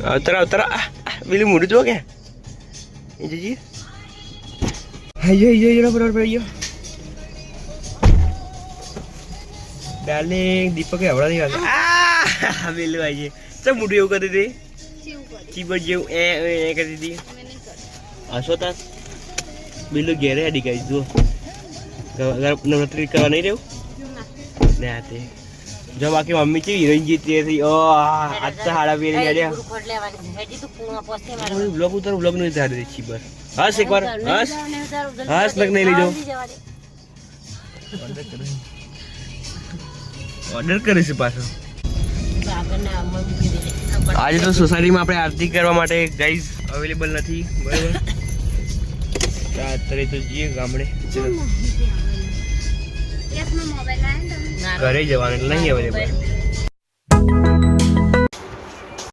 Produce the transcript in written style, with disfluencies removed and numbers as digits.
અવતરા પેલી મોઢું જો કે એ જઈએ હાઈ બરાબર પડી ગયો ડાર્લિંગ દીપક હવડા નહીં વાગે પેલું આવી છે મોઢું એવું કરી દીધી ચીબડ જેવું એ કરી દીધી હસો તાર પેલું ઘેરે અડી ગઈ જુઓ નવરાત્રી કરવા નહીં રહેવું ને આ તે જો બાકી મમ્મી છે હિરોઈન જીતી હતી ઓ આજ તો હાડા પેરી ગયા બ્લોગ ઉતાર બ્લોગ નું ધાર દે છી બસ હસ એકવાર હસ નક નહીં લીધો ઓર્ડર કરે છે પાછો આજે તો સોસાયટીમાં આપણે આરતી કરવા માટે ગાઈઝ અવેલેબલ નથી બરાબર અત્યારે તો જઈએ ગામડે ઘરે જવાનું એટલે નહીં અવેલેબલ